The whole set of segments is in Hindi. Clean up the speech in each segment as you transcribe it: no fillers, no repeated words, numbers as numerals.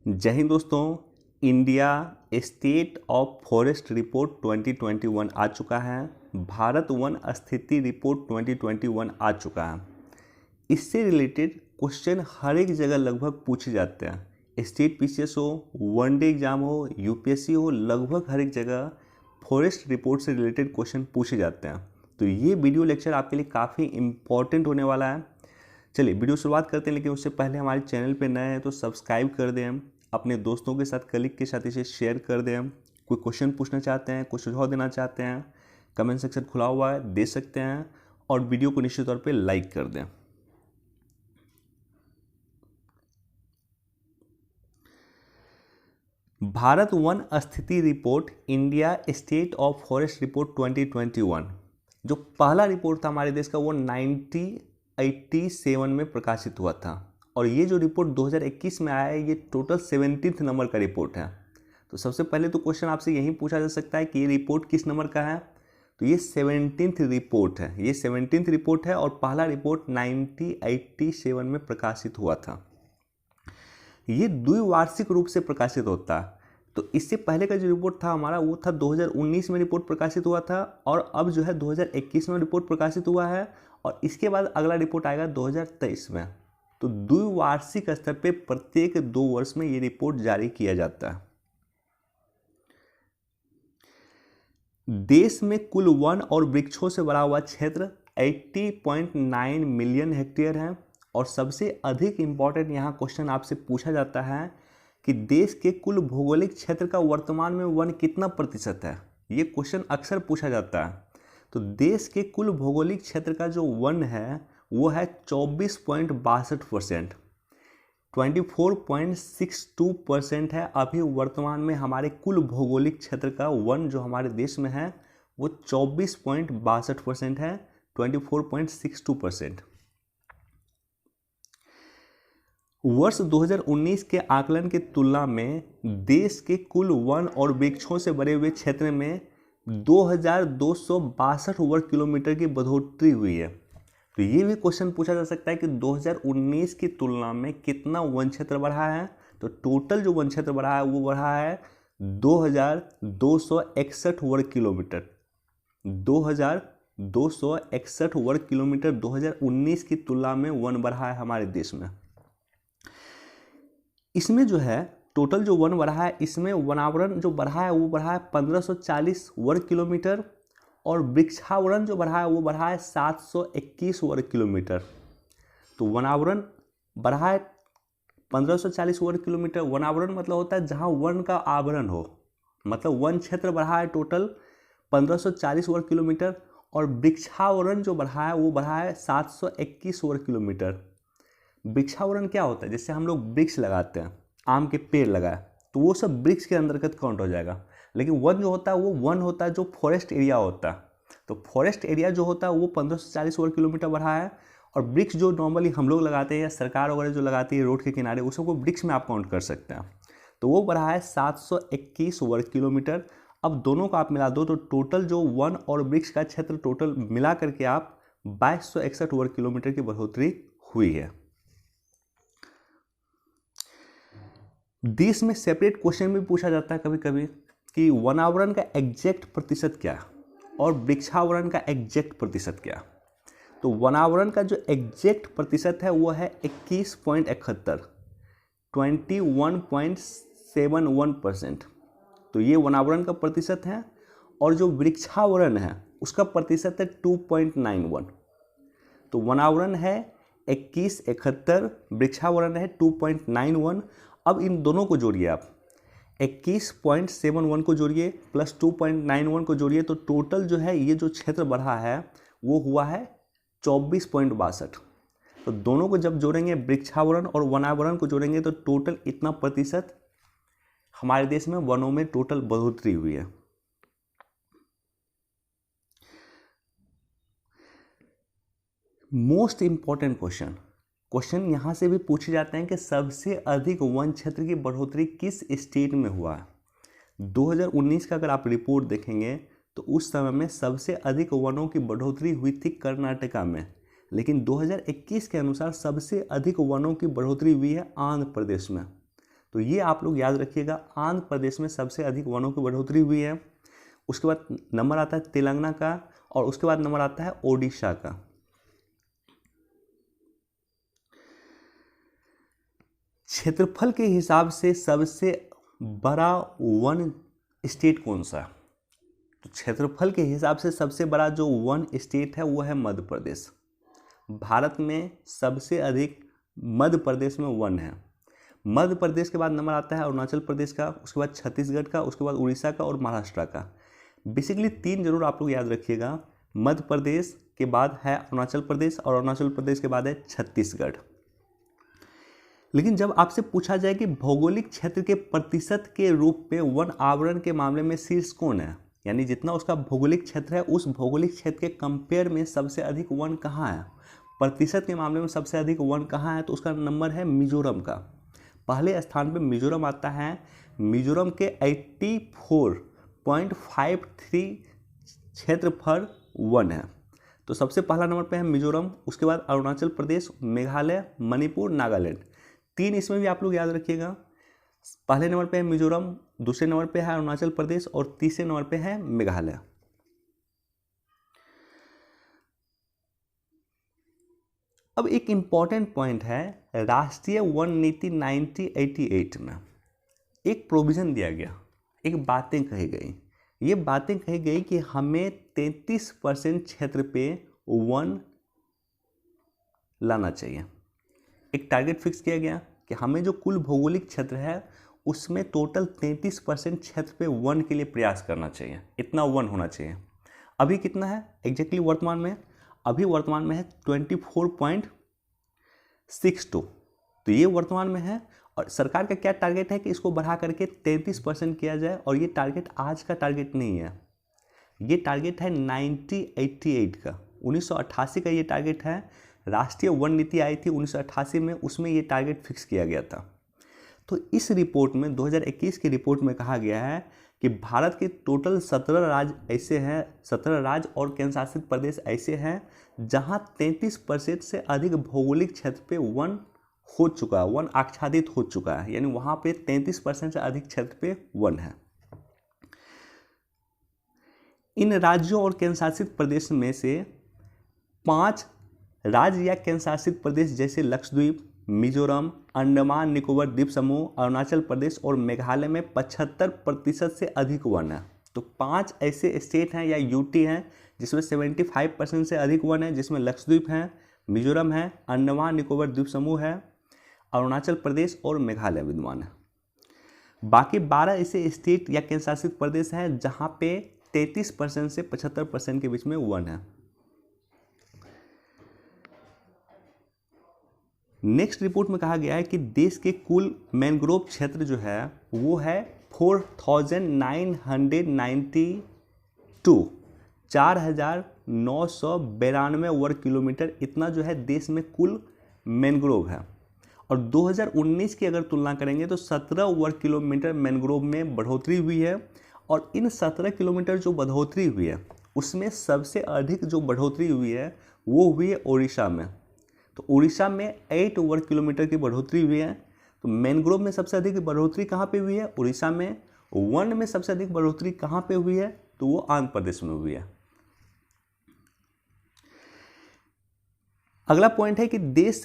जय हिंद दोस्तों। India state of forest report 2021 आ चुका है। भारत वन स्थिति रिपोर्ट 2021 आ चुका है। इससे रिलेटेड क्वेश्चन हर एक जगह लगभग पूछे जाते हैं। स्टेट पीसीएस हो, वनडे एग्जाम हो, यूपीएससी हो, लगभग हर एक जगह फॉरेस्ट रिपोर्ट से रिलेटेड क्वेश्चन पूछे जाते हैं। तो ये वीडियो लेक्चर आपके लिए काफ़ी इम्पॉर्टेंट होने वाला है। चलिए वीडियो शुरुआत करते हैं, लेकिन उससे पहले हमारे चैनल पे नए हैं तो सब्सक्राइब कर दें, अपने दोस्तों के साथ, कलीग के साथ इसे शेयर कर दें। कोई क्वेश्चन पूछना चाहते हैं, कोई सुझाव देना चाहते हैं, कमेंट सेक्शन खुला हुआ है, दे सकते हैं। और वीडियो को निश्चित तौर पे लाइक कर दें। भारत वन स्थिति report India state of forest report 2021 जो पहला रिपोर्ट था हमारे देश का, वो 1987 में प्रकाशित हुआ था। और ये जो रिपोर्ट 2021 में आया है, ये टोटल 17th नंबर का रिपोर्ट है। तो सबसे पहले तो क्वेश्चन आपसे यही पूछा जा सकता है कि ये रिपोर्ट किस नंबर का है। तो ये 17th रिपोर्ट है, ये 17th रिपोर्ट है और पहला रिपोर्ट 1987 में प्रकाशित हुआ था। ये द्विवार्षिक रूप से प्रकाशित होता है। तो इससे पहले का जो रिपोर्ट था हमारा, वो था 2019 में रिपोर्ट प्रकाशित हुआ था, और अब जो है 2021 में रिपोर्ट प्रकाशित हुआ है, और इसके बाद अगला रिपोर्ट आएगा 2023 में। तो द्विवार्षिक स्तर पे प्रत्येक 2 वर्ष में ये रिपोर्ट जारी किया जाता है। देश में कुल वन और वृक्षों से भरा हुआ क्षेत्र 80.9 मिलियन हेक्टेयर है। और सबसे अधिक इंपॉर्टेंट यहाँ क्वेश्चन आपसे पूछा जाता है कि देश के कुल भौगोलिक क्षेत्र का वर्तमान में वन कितना प्रतिशत है। ये क्वेश्चन अक्सर पूछा जाता है। तो देश के कुल भौगोलिक क्षेत्र का जो वन है वो है 24.62%, 24.62% है अभी वर्तमान में हमारे कुल भौगोलिक क्षेत्र का वन जो हमारे देश में है वो 24.62% है, 24.62%। वर्ष 2019 के आकलन की तुलना में देश के कुल वन और वृक्षों से भरे हुए क्षेत्र में 2262 वर्ग किलोमीटर की बढ़ोतरी हुई है। तो ये भी क्वेश्चन पूछा जा सकता है कि 2019 की तुलना में कितना वन क्षेत्र बढ़ा है। तो टोटल जो वन क्षेत्र बढ़ा है वो बढ़ा है 2261 वर्ग किलोमीटर, 2261 वर्ग किलोमीटर 2019 की तुलना में वन बढ़ा है हमारे देश में। इसमें जो है टोटल जो वन बढ़ा है, इसमें वनावरण जो बढ़ा है वो बढ़ा है 1540 वर्ग किलोमीटर, और वृक्षावरण जो बढ़ा है वो बढ़ा है 721 वर्ग किलोमीटर। तो वनावरण बढ़ा है 1540 वर्ग किलोमीटर। वनावरण मतलब होता है जहाँ वन का आवरण हो, मतलब वन क्षेत्र बढ़ा है टोटल 1540 वर्ग किलोमीटर, और वृक्षावरण जो बढ़ा है वो बढ़ा है 721 वर्ग किलोमीटर। वृक्षावरण क्या होता है? जैसे हम लोग वृक्ष लगाते हैं, आम के पेड़ लगाए, तो वो सब वृक्ष के अंतर्गत काउंट हो जाएगा। लेकिन वन जो होता है वो वन होता है जो फॉरेस्ट एरिया होता है। तो फॉरेस्ट एरिया जो होता है वो 1540 वर्ग किलोमीटर बढ़ा है, और वृक्ष जो नॉर्मली हम लोग लगाते हैं या सरकार वगैरह जो लगाती है रोड के किनारे, उस सबको वृक्ष में आप काउंट कर सकते हैं। तो वो बढ़ा है 721 वर्ग किलोमीटर। अब दोनों को आप मिला दो तो टोटल जो वन और वृक्ष का क्षेत्र टोटल मिला करके आप 2261 वर्ग किलोमीटर की बढ़ोतरी हुई है। देश में सेपरेट क्वेश्चन भी पूछा जाता है कभी कभी कि वनावरण का एग्जैक्ट प्रतिशत क्या और वृक्षावरण का एग्जैक्ट प्रतिशत क्या। तो वनावरण का जो एग्जैक्ट प्रतिशत है वो है 21.71, 21.71%। तो ये वनावरण का प्रतिशत है। और जो वृक्षावरण है उसका प्रतिशत है 2.91। तो वनावरण है 21.71, वृक्षावरण है 2.91। अब इन दोनों को जोड़िए आप, 21.71 को जोड़िए प्लस 2.91 को जोड़िए, तो टोटल जो है ये जो क्षेत्र बढ़ा है वो हुआ है 24.62। तो दोनों को जब जोड़ेंगे, वृक्षावरण और वनावरण को जोड़ेंगे, तो टोटल इतना प्रतिशत हमारे देश में वनों में टोटल बढ़ोतरी हुई है। मोस्ट इंपॉर्टेंट क्वेश्चन यहाँ से भी पूछे जाते हैं कि सबसे अधिक वन क्षेत्र की बढ़ोतरी किस स्टेट में हुआ है। 2019 का अगर आप रिपोर्ट देखेंगे तो उस समय में सबसे अधिक वनों की बढ़ोतरी हुई थी कर्नाटका में, लेकिन 2021 के अनुसार सबसे अधिक वनों की बढ़ोतरी हुई है आंध्र प्रदेश में। तो ये आप लोग याद रखिएगा, आंध्र प्रदेश में सबसे अधिक वनों की बढ़ोतरी हुई है। उसके बाद नंबर आता है तेलंगाना का, और उसके बाद नंबर आता है ओडिशा का। क्षेत्रफल के हिसाब से सबसे बड़ा वन स्टेट कौन सा? तो क्षेत्रफल के हिसाब से सबसे बड़ा जो वन स्टेट है वो है मध्य प्रदेश। भारत में सबसे अधिक मध्य प्रदेश में वन है। मध्य प्रदेश के बाद नंबर आता है अरुणाचल प्रदेश का, उसके बाद छत्तीसगढ़ का, उसके बाद उड़ीसा का और महाराष्ट्र का। बेसिकली 3 जरूर आप लोग याद रखिएगा, मध्य प्रदेश के बाद है अरुणाचल प्रदेश और अरुणाचल प्रदेश के बाद है छत्तीसगढ़। लेकिन जब आपसे पूछा जाए कि भौगोलिक क्षेत्र के प्रतिशत के रूप में वन आवरण के मामले में शीर्ष कौन है, यानी जितना उसका भौगोलिक क्षेत्र है उस भौगोलिक क्षेत्र के कंपेयर में सबसे अधिक वन कहाँ है, प्रतिशत के मामले में सबसे अधिक वन कहाँ है, तो उसका नंबर है मिजोरम का। पहले स्थान पे मिजोरम आता है। मिजोरम के 84.53 क्षेत्रफल वन है। तो सबसे पहला नंबर पे है मिजोरम, उसके बाद अरुणाचल प्रदेश, मेघालय, मणिपुर, नागालैंड। 3 इसमें भी आप लोग याद रखिएगा। पहले नंबर पे है मिजोरम, दूसरे नंबर पे है अरुणाचल प्रदेश और तीसरे नंबर पे है मेघालय। अब एक इंपॉर्टेंट पॉइंट है, राष्ट्रीय वन नीति 1988 में एक प्रोविजन दिया गया, एक बातें कही गई। ये बातें कही गई कि हमें 33% क्षेत्र पे वन लाना चाहिए। एक टारगेट फिक्स किया गया कि हमें जो कुल भौगोलिक क्षेत्र है उसमें टोटल 33% क्षेत्र पे वन के लिए प्रयास करना चाहिए, इतना वन होना चाहिए। अभी कितना है एग्जैक्टली वर्तमान में? अभी वर्तमान में है 24.62। तो ये वर्तमान में है, और सरकार का क्या टारगेट है कि इसको बढ़ा करके 33% किया जाए। और ये टारगेट आज का टारगेट नहीं है, ये टारगेट है 1988 का, 1988 का ये टारगेट है। राष्ट्रीय वन नीति आई थी 1988 में, उसमें ये टारगेट फिक्स किया गया था। तो इस रिपोर्ट में 2021 की रिपोर्ट में कहा गया है कि भारत के टोटल 17 राज्य ऐसे हैं, 17 राज्य और केंद्र शासित प्रदेश ऐसे हैं जहां 33% से अधिक भौगोलिक क्षेत्र पे वन हो चुका है, वन आच्छादित हो चुका है, यानी वहां पे 33% से अधिक क्षेत्र पे वन है। इन राज्यों और केंद्र शासित प्रदेश में से 5 राज्य या केंद्र शासित प्रदेश जैसे लक्षद्वीप, मिजोरम, अंडमान निकोबार द्वीप समूह, अरुणाचल प्रदेश और मेघालय में 75% से अधिक वन है। तो 5 ऐसे स्टेट हैं या यूटी हैं जिसमें 75% से अधिक वन है, जिसमें लक्षद्वीप है, मिजोरम है, अंडमान निकोबार द्वीप समूह है, अरुणाचल प्रदेश और मेघालय विद्यमान है। बाकी 12 ऐसे स्टेट या केंद्र शासित प्रदेश हैं जहाँ पे 33% से 75% के बीच में वन है। नेक्स्ट रिपोर्ट में कहा गया है कि देश के कुल मैंग्रोव क्षेत्र जो है वो है 4992 4,992 वर्ग किलोमीटर, इतना जो है देश में कुल मैंग्रोव है। और 2019 की अगर तुलना करेंगे तो 17 वर्ग किलोमीटर मैंग्रोव में बढ़ोतरी हुई है। और इन 17 किलोमीटर जो बढ़ोतरी हुई है उसमें सबसे अधिक जो बढ़ोतरी हुई है वो हुई है उड़ीसा में। तो उड़ीसा में 8 वर्ग किलोमीटर की बढ़ोतरी हुई है। तो मैंग्रोव में सबसे अधिक बढ़ोतरी कहाँ पे हुई है? उड़ीसा में। वन में सबसे अधिक बढ़ोतरी कहाँ पे हुई है? तो वो आंध्र प्रदेश में हुई है। अगला पॉइंट है कि देश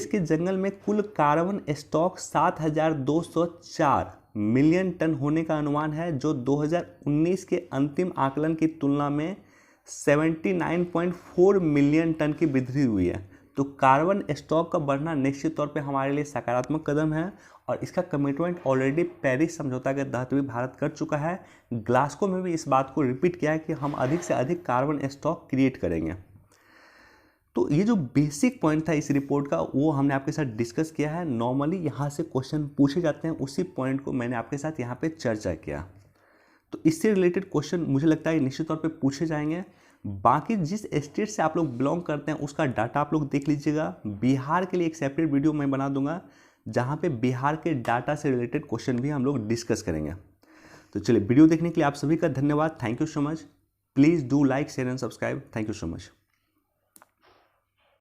के जंगल में कुल कार्बन स्टॉक 7,204 मिलियन टन होने का अनुमान है, जो 2019 के अंतिम आकलन की तुलना में 79.4 मिलियन टन की वृद्धि हुई है। तो कार्बन स्टॉक का बढ़ना निश्चित तौर पे हमारे लिए सकारात्मक कदम है, और इसका कमिटमेंट ऑलरेडी पेरिस समझौता के तहत भी भारत कर चुका है। ग्लासगो में भी इस बात को रिपीट किया है कि हम अधिक से अधिक कार्बन स्टॉक क्रिएट करेंगे। तो ये जो बेसिक पॉइंट था इस रिपोर्ट का वो हमने आपके साथ डिस्कस किया है। नॉर्मली यहाँ से क्वेश्चन पूछे जाते हैं, उसी पॉइंट को मैंने आपके साथ यहाँ पे चर्चा किया। तो इससे रिलेटेड क्वेश्चन मुझे लगता है निश्चित तौर पे पूछे जाएंगे। बाकी जिस स्टेट से आप लोग बिलोंग करते हैं उसका डाटा आप लोग देख लीजिएगा। बिहार के लिए एक सेपरेट वीडियो मैं बना दूंगा जहाँ पे बिहार के डाटा से रिलेटेड क्वेश्चन भी हम लोग डिस्कस करेंगे। तो चलिए, वीडियो देखने के लिए आप सभी का धन्यवाद। Thank you so much. Please do like, share and subscribe. Thank you so much.